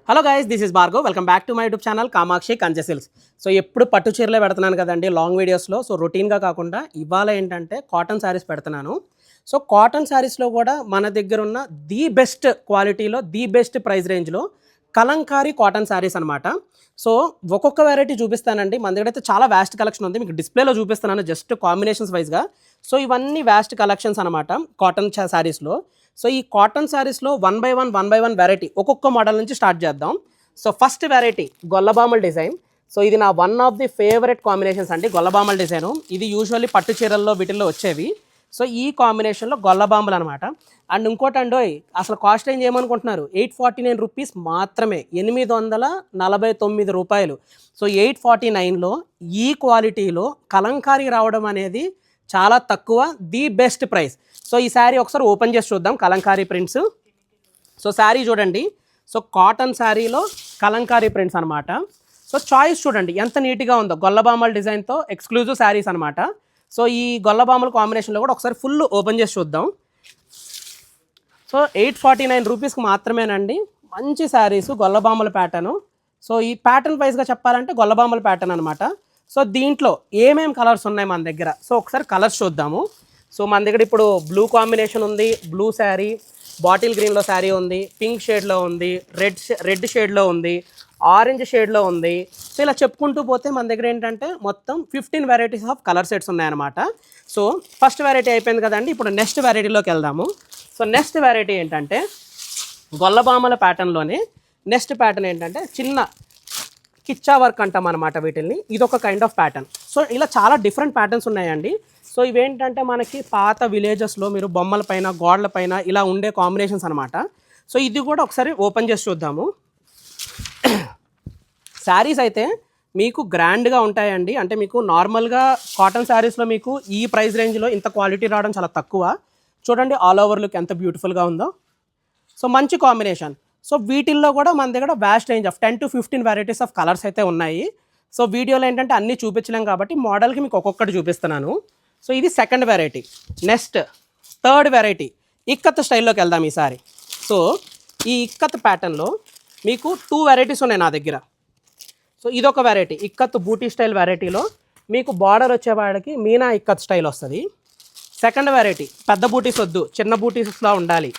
Hello guys, this is Bhargav. Welcome back to my YouTube channel Kamakshi కంచె silks. So ఎప్పుడు పట్టు చీరలే పెడుతున్నాను కదండి లాంగ్ వీడియోస్లో. సో రొటీన్గా కాకుండా ఇవాళ ఏంటంటే కాటన్ శారీస్ పెడుతున్నాను. సో కాటన్ శారీస్లో కూడా మన దగ్గర ఉన్న ది బెస్ట్ క్వాలిటీలో ది బెస్ట్ ప్రైస్ రేంజ్లో కలంకారీ కాటన్ శారీస్ అనమాట. సో ఒక్కొక్క వెరైటీ చూపిస్తానండి. మన దగ్గర అయితే చాలా వ్యాస్ట్ కలెక్షన్ ఉంది, మీకు డిస్ప్లేలో చూపిస్తున్నాను జస్ట్ కాంబినేషన్స్ వైజ్గా. సో ఇవన్నీ వ్యాస్ట్ కలెక్షన్స్ అనమాట కాటన్ శారీస్లో. సో ఈ కాటన్ శారీస్లో వన్ బై వన్ వెరైటీ ఒక్కొక్క మోడల్ నుంచి స్టార్ట్ చేద్దాం. సో ఫస్ట్ వెరైటీ గొల్లబామల డిజైన్. సో ఇది నా one of the favourite combinations అండి, గొల్లబామల డిజైను. ఇది యూజువల్లీ పట్టు చీరల్లో వీటిల్లో వచ్చేవి. సో ఈ కాంబినేషన్లో గొల్లబాంబులు అనమాట. అండ్ ఇంకోటి అండోయ్, అసలు కాస్ట్ రేంజ్ ఏమనుకుంటున్నారు, 849 రూపీస్ మాత్రమే, 849 రూపాయలు. సో 849లో ఈ క్వాలిటీలో కలంకారీ రావడం అనేది చాలా తక్కువ, ది బెస్ట్ ప్రైస్. సో ఈ శారీ ఒకసారి ఓపెన్ చేసి చూద్దాం, కలంకారీ ప్రింట్స్. సో శారీ చూడండి, సో కాటన్ శారీలో కలంకారీ ప్రింట్స్ అనమాట. సో చాయిస్ చూడండి ఎంత నీట్గా ఉందో, గొల్లబామల డిజైన్తో ఎక్స్క్లూజివ్ శారీస్ అనమాట. సో ఈ గొల్లబామల కాంబినేషన్లో కూడా ఒకసారి ఫుల్ ఓపెన్ చేసి చూద్దాం. సో 849 రూపీస్కి మాత్రమేనండి, మంచి శారీస్, గొల్లబామల ప్యాటర్ను. సో ఈ ప్యాటర్న్ వైజ్గా చెప్పాలంటే గొల్లబామల ప్యాటర్న్ అనమాట. సో దీంట్లో ఏమేమి కలర్స్ ఉన్నాయి మన దగ్గర, సో ఒకసారి కలర్స్ చూద్దాము. సో మన దగ్గర ఇప్పుడు బ్లూ కాంబినేషన్ ఉంది, బ్లూ శారీ, బాటిల్ గ్రీన్లో శారీ ఉంది, పింక్ షేడ్లో ఉంది, రెడ్ షేడ్లో ఉంది, ఆరెంజ్ షేడ్లో ఉంది. సో ఇలా చెప్పుకుంటూ పోతే మన దగ్గర ఏంటంటే మొత్తం 15 వెరైటీస్ ఆఫ్ కలర్ సెట్స్ ఉన్నాయన్నమాట. సో ఫస్ట్ వెరైటీ అయిపోయింది కదండి, ఇప్పుడు నెక్స్ట్ వెరైటీలోకి వెళ్దాము. సో నెక్స్ట్ వెరైటీ ఏంటంటే గొల్లబామల ప్యాటర్న్లోనే నెక్స్ట్ ప్యాటర్న్ ఏంటంటే చిన్న కిచ్చా వర్క్ అంటాం అనమాట వీటిల్ని. ఇదొక కైండ్ ఆఫ్ ప్యాటర్న్. సో ఇలా చాలా డిఫరెంట్ ప్యాటర్న్స్ ఉన్నాయండి. సో ఇవేంటంటే మనకి పాత విలేజెస్లో మీరు బొమ్మల పైన, గోడల పైన ఇలా ఉండే కాంబినేషన్స్ అనమాట. సో ఇది కూడా ఒకసారి ఓపెన్ చేసి చూద్దాము. శారీస్ అయితే మీకు గ్రాండ్గా ఉంటాయండి. అంటే మీకు నార్మల్గా కాటన్ శారీస్లో మీకు ఈ ప్రైస్ రేంజ్లో ఇంత క్వాలిటీ రావడం చాలా తక్కువ. చూడండి ఆల్ ఓవర్ లుక్ ఎంత బ్యూటిఫుల్గా ఉందో. సో మంచి కాంబినేషన్. సో వీటిల్లో కూడా మన దగ్గర vast range of 10 to 15 varieties of colours అయితే ఉన్నాయి. సో వీడియోలో ఏంటంటే అన్నీ చూపించలేం కాబట్టి మోడల్కి మీకు ఒక్కొక్కటి చూపిస్తున్నాను. సో ఇది second variety. Next third variety ikat స్టైల్లోకి వెళ్దాం ఈసారి. సో ఈ ఇక్కత్ ప్యాటర్న్లో మీకు 2 వెరైటీస్ ఉన్నాయి నా దగ్గర. సో ఇదొక వెరైటీ ఇక్కత్ బూటీ స్టైల్ వెరైటీలో మీకు బార్డర్ వచ్చేవాడికి మీనా ఇక్కత్ స్టైల్ వస్తుంది. సెకండ్ వెరైటీ పెద్ద బూటీస్ వద్దు, చిన్న బూటీస్లా ఉండాలి,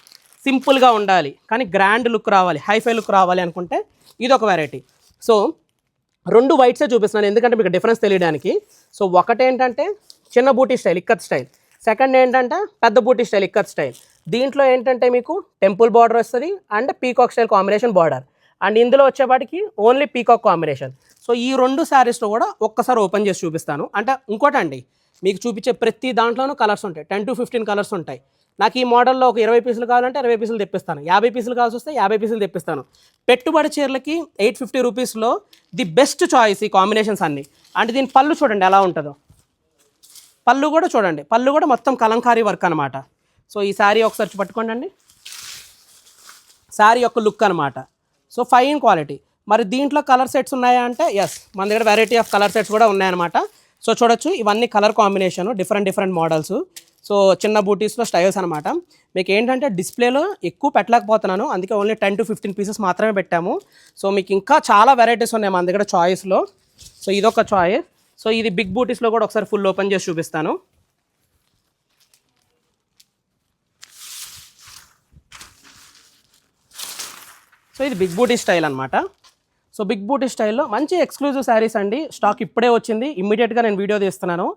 సింపుల్గా ఉండాలి కానీ గ్రాండ్ లుక్ రావాలి, హైఫై లుక్ రావాలి అనుకుంటే ఇదొక వెరైటీ. సో 2 వైట్సే చూపిస్తున్నాను ఎందుకంటే మీకు డిఫరెన్స్ తెలియడానికి. సో ఒకటేంటంటే చిన్న బూటీ స్టైల్ ఇక్కత్ స్టైల్, సెకండ్ ఏంటంటే పెద్ద బూటీ స్టైల్ ఇక్కత్ స్టైల్. దీంట్లో ఏంటంటే మీకు టెంపుల్ బార్డర్ వస్తుంది and peacock style combination border, and ఇందులో వచ్చేపాటికి ఓన్లీ పీకాక్ కాంబినేషన్. సో ఈ 2 శారీస్లో కూడా ఒక్కసారి ఓపెన్ చేసి చూపిస్తాను. అంటే ఇంకోటండి, మీకు చూపించే ప్రతి దాంట్లోనూ కలర్స్ ఉంటాయి, 10 to 15 కలర్స్ ఉంటాయి. నాకు ఈ మోడల్లో ఒక 20 పీసులు కావాలంటే 20 పీసులు తెప్పిస్తాను, 50 పీసులు కావాల్సి వస్తే 50 పీసులు తెప్పిస్తాను. పెట్టుబడి చీరలకి 850 రూపీస్లో ది బెస్ట్ చాయిస్ ఈ కాంబినేషన్స్ అన్నీ. అంటే దీని పళ్ళు చూడండి ఎలా ఉంటుందో, పళ్ళు కూడా చూడండి, పళ్ళు కూడా మొత్తం కలంకారీ వర్క్ అనమాట. సో ఈ శారీ ఒకసారి పట్టుకోండి అండి, శారీ యొక్క లుక్ అనమాట. So fine quality. మరి దీంట్లో కలర్ సెట్స్ ఉన్నాయా అంటే ఎస్, మన దగ్గర వెరైటీ ఆఫ్ కలర్ సెట్స్ కూడా ఉన్నాయన్నమాట. సో చూడొచ్చు ఇవన్నీ colour combination, different models. So చిన్న బూటీస్లో స్టైల్స్ అనమాట. మీకు ఏంటంటే డిస్ప్లేలో ఎక్కువ పెట్టలేకపోతున్నాను, అందుకే ఓన్లీ 10 to 15 పీసెస్ మాత్రమే పెట్టాము. సో మీకు ఇంకా చాలా వెరైటీస్ ఉన్నాయి మన దగ్గర చాయిస్లో. సో ఇదొక చాయిస్. సో ఇది బిగ్ బూటీస్లో కూడా ఒకసారి ఫుల్ ఓపెన్ చేసి చూపిస్తాను. సో ఇది బిగ్ బూటీ స్టైల్ అనమాట. సో బిగ్ బూటీ స్టైల్లో మంచి ఎక్స్క్లూజివ్ శారీస్ అండి. స్టాక్ ఇప్పుడే వచ్చింది, ఇమ్మీడియట్గా నేను వీడియో తీస్తున్నాను.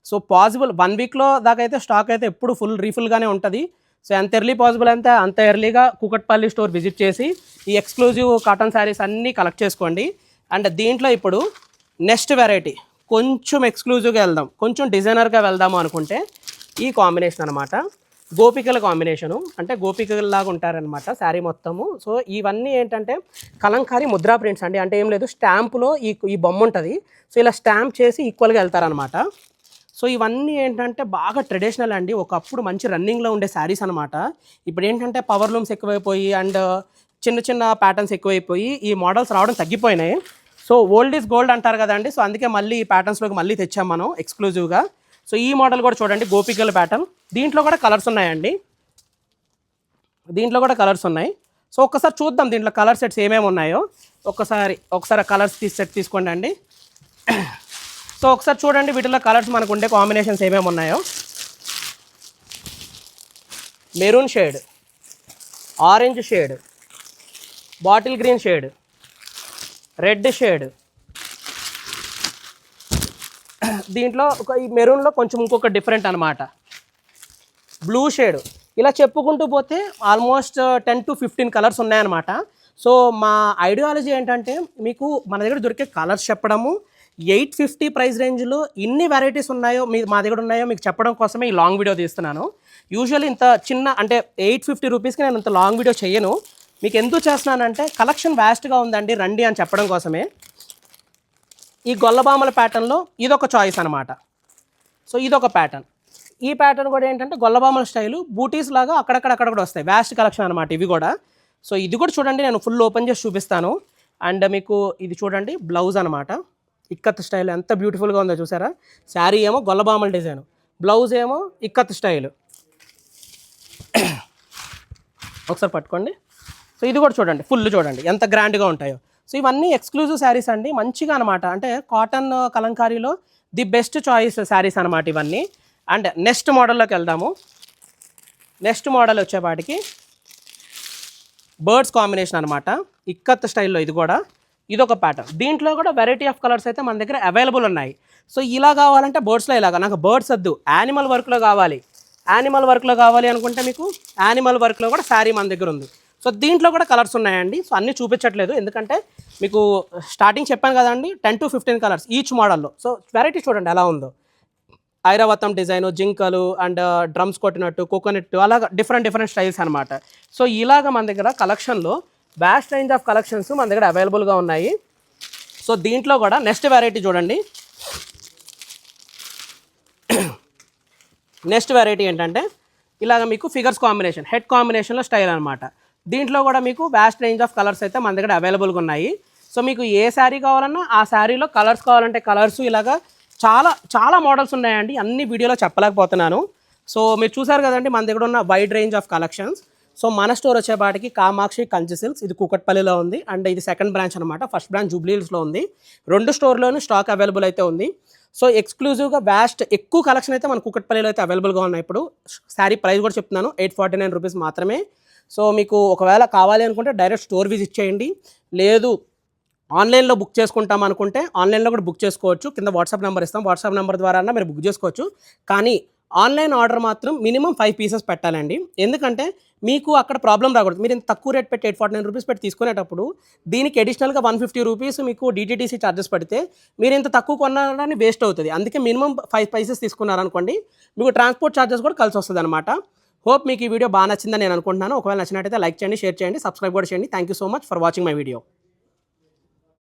సో పాసిబుల్ 1 వీక్లో దాకా అయితే స్టాక్ అయితే ఎప్పుడు రీఫుల్గానే ఉంటుంది. సో ఎంత ఎర్లీ పాసిబుల్ అయితే అంత ఎర్లీగా కూకట్పల్లి స్టోర్ విజిట్ చేసి ఈ ఎక్స్క్లూజివ్ కాటన్ శారీస్ అన్నీ కలెక్ట్ చేసుకోండి. అండ్ దీంట్లో ఇప్పుడు నెక్స్ట్ వెరైటీ కొంచెం ఎక్స్క్లూజివ్గా వెళ్దాం, కొంచెం డిజైనర్గా వెళ్దాము అనుకుంటే ఈ కాంబినేషన్ అనమాట. గోపికల కాంబినేషను, అంటే గోపికల్లాగా ఉంటారనమాట శారీ మొత్తము. సో ఇవన్నీ ఏంటంటే కలంకారీ ముద్రా ప్రింట్స్ అండి. అంటే ఏం లేదు, స్టాంపులో ఈ బొమ్మ ఉంటుంది. సో ఇలా స్టాంప్ చేసి ఈక్వల్గా వెళ్తారనమాట. సో ఇవన్నీ ఏంటంటే బాగా ట్రెడిషనల్ అండి, ఒకప్పుడు మంచి రన్నింగ్లో ఉండే శారీస్ అనమాట. ఇప్పుడు ఏంటంటే పవర్ లూమ్స్ ఎక్కువైపోయి అండ్ చిన్న ప్యాటర్న్స్ ఎక్కువైపోయి ఈ మోడల్స్ రావడం తగ్గిపోయినాయి. సో ఓల్డ్ ఈజ్ గోల్డ్ అంటారు కదండి. సో అందుకే మళ్ళీ ఈ ప్యాటర్న్స్లోకి మళ్ళీ తెచ్చాం మనం ఎక్స్క్లూజివ్గా. సో ఈ మోడల్ కూడా చూడండి, గోపికల ప్యాటర్న్. దీంట్లో కూడా కలర్స్ ఉన్నాయండి, దీంట్లో కూడా కలర్స్ ఉన్నాయి. సో ఒక్కసారి చూద్దాం దీంట్లో కలర్ సెట్స్ ఏమేమి ఉన్నాయో. ఒకసారి కలర్స్ సెట్ తీసుకోండి అండి. సో ఒకసారి చూడండి వీటిలో కలర్స్ మనకు ఉండే కాంబినేషన్స్ ఏమేమి ఉన్నాయో. Maroon shade, orange shade, bottle green shade, red shade, దీంట్లో ఈ మెరూన్లో కొంచెం ఇంకొక డిఫరెంట్ అనమాట, బ్లూ షేడ్. ఇలా చెప్పుకుంటూ పోతే ఆల్మోస్ట్ 10 to 15 కలర్స్ ఉన్నాయన్నమాట. సో మా ఐడియాలజీ ఏంటంటే మీకు మన దగ్గర దొరికే కలర్స్ చెప్పడము, 850 ప్రైస్ రేంజ్లో ఇన్ని వెరైటీస్ ఉన్నాయో మా దగ్గర ఉన్నాయో మీకు చెప్పడం కోసమే ఈ లాంగ్ వీడియో తీస్తున్నాను. యూజువల్లీ ఇంత చిన్న అంటే 850 రూపీస్కి నేను ఇంత లాంగ్ వీడియో చేయను. మీకు ఎందుకు చేస్తున్నానంటే కలెక్షన్ వ్యాస్ట్గా ఉందండి రండి అని చెప్పడం కోసమే. ఈ గొల్లబామల ప్యాటర్న్లో ఇదొక చాయిస్ అనమాట. సో ఇదొక ప్యాటర్న్. ఈ ప్యాటర్న్ కూడా ఏంటంటే గొల్లబామల స్టైలు బూటీస్ లాగా అక్కడక్కడ కూడా వస్తాయి. వ్యాస్ట్ కలెక్షన్ అనమాట ఇవి కూడా. సో ఇది కూడా చూడండి, నేను ఫుల్ ఓపెన్ చేసి చూపిస్తాను. అండ్ మీకు ఇది చూడండి బ్లౌజ్ అనమాట, ఇక్కత్ స్టైల్ ఎంత బ్యూటిఫుల్గా ఉందో చూసారా. శారీ ఏమో గొల్లబామల డిజైన్, బ్లౌజ్ ఏమో ఇక్కత్ స్టైల్. ఒకసారి పట్టుకోండి. సో ఇది కూడా చూడండి, ఫుల్ చూడండి ఎంత గ్రాండ్గా ఉంటాయో. సో ఇవన్నీ ఎక్స్క్లూజివ్ శారీస్ అండి, మంచిగా అనమాట. అంటే కాటన్ కలంకారీలో ది బెస్ట్ చాయిస్ శారీస్ అనమాట ఇవన్నీ. అండ్ నెక్స్ట్ మోడల్లోకి వెళ్దాము. నెక్స్ట్ మోడల్ వచ్చేపాటికి బర్డ్స్ కాంబినేషన్ అనమాట, ఇక్కత్ స్టైల్లో. ఇది కూడా ఇదొక ప్యాటర్న్. దీంట్లో కూడా వెరైటీ ఆఫ్ కలర్స్ అయితే మన దగ్గర అవైలబుల్ ఉన్నాయి. సో ఇలా కావాలంటే బర్డ్స్లో ఇలాగా, నాకు బర్డ్స్ వద్దు యానిమల్ వర్క్లో కావాలి, యానిమల్ వర్క్లో కావాలి అనుకుంటే మీకు యానిమల్ వర్క్లో కూడా శారీ మన దగ్గర ఉంది. సో దీంట్లో కూడా కలర్స్ ఉన్నాయండి. సో అన్నీ చూపించట్లేదు ఎందుకంటే మీకు స్టార్టింగ్ చెప్పాను కదండి 10 to 15 కలర్స్ ఈచ్ మోడల్లో. సో వెరైటీ చూడండి ఎలా ఉందో, ఐరావతం డిజైను, జింకలు అండ్ డ్రమ్స్ కొట్టినట్టు, కోకోనట్, అలాగా డిఫరెంట్ స్టైల్స్ అనమాట. సో ఇలాగ మన దగ్గర కలెక్షన్లో వ్యాస్ట్ రేంజ్ ఆఫ్ కలెక్షన్స్ మన దగ్గర అవైలబుల్గా ఉన్నాయి. సో దీంట్లో కూడా నెక్స్ట్ వెరైటీ చూడండి. నెక్స్ట్ వెరైటీ ఏంటంటే ఇలాగ మీకు ఫిగర్స్ కాంబినేషన్, హెడ్ కాంబినేషన్లో స్టైల్ అనమాట. దీంట్లో కూడా మీకు వ్యాస్ట్ రేంజ్ ఆఫ్ కలర్స్ అయితే మన దగ్గర అవైలబుల్గా ఉన్నాయి. సో మీకు ఏ శారీ కావాలన్నా ఆ శారీలో కలర్స్ కావాలంటే కలర్స్, ఇలాగా చాలా మోడల్స్ ఉన్నాయండి. అన్ని వీడియోలో చెప్పలేకపోతున్నాను. సో మీరు చూసారు కదండి మన దగ్గర ఉన్న wide range of collections. So మన స్టోర్ వచ్చేపాటికి కామాక్షి కంచి సిల్క్స్, ఇది కూకట్పల్లిలో ఉంది. అండ్ ఇది సెకండ్ బ్రాంచ్ అనమాట. ఫస్ట్ బ్రాంచ్ జూబ్లీహిల్స్లో ఉంది. 2 స్టోర్లోనూ స్టాక్ అవైలబుల్ అయితే ఉంది. సో ఎక్స్క్లూజివ్గా వ్యాస్ట్ ఎక్కువ కలెక్షన్ అయితే మన కూకట్పల్లిలో అయితే అవైలబుల్గా ఉన్నాయి. ఇప్పుడు శారీ ప్రైస్ కూడా చెప్తున్నాను, 849 రూపీస్ మాత్రమే. సో మీకు ఒకవేళ కావాలి అనుకుంటే డైరెక్ట్ స్టోర్ విజిట్ చేయండి, లేదు ఆన్లైన్లో బుక్ చేసుకుంటాం అనుకుంటే ఆన్లైన్లో కూడా బుక్ చేసుకోవచ్చు. కింద వాట్సాప్ నెంబర్ ఇస్తాం, వాట్సాప్ నెంబర్ ద్వారా మీరు బుక్ చేసుకోవచ్చు. కానీ ఆన్లైన్ ఆర్డర్ మాత్రం మినిమం 5 పీసెస్ పెట్టాలండి. ఎందుకంటే మీకు అక్కడ ప్రాబ్లం రాకూడదు. మీరు ఇంత తక్కువ రేట్ పెట్టి 849 రూపీస్ పెట్టి తీసుకునేటప్పుడు దీనికి అడిషనల్గా 150 రూపీస్ మీకు DTDC ఛార్జెస్ పడితే మీరు ఇంత తక్కువ కొన్నారని వేస్ట్ అవుతుంది. అందుకే మినిమం 5 పీసెస్ తీసుకున్నారనుకోండి మీకు ట్రాన్స్పోర్ట్ ఛార్జెస్ కూడా కలిసి వస్తుంది అనమాట. హోప్ మీకు ఈ వీడియో బాగా నచ్చిందని నేను అనుకుంటున్నాను. ఒకవేళ నచ్చినట్టయితే లైక్ చేయండి, షేర్ చేయండి, సబ్స్క్రైబ్ కూడా చేయండి. Thank you so much for watching my video.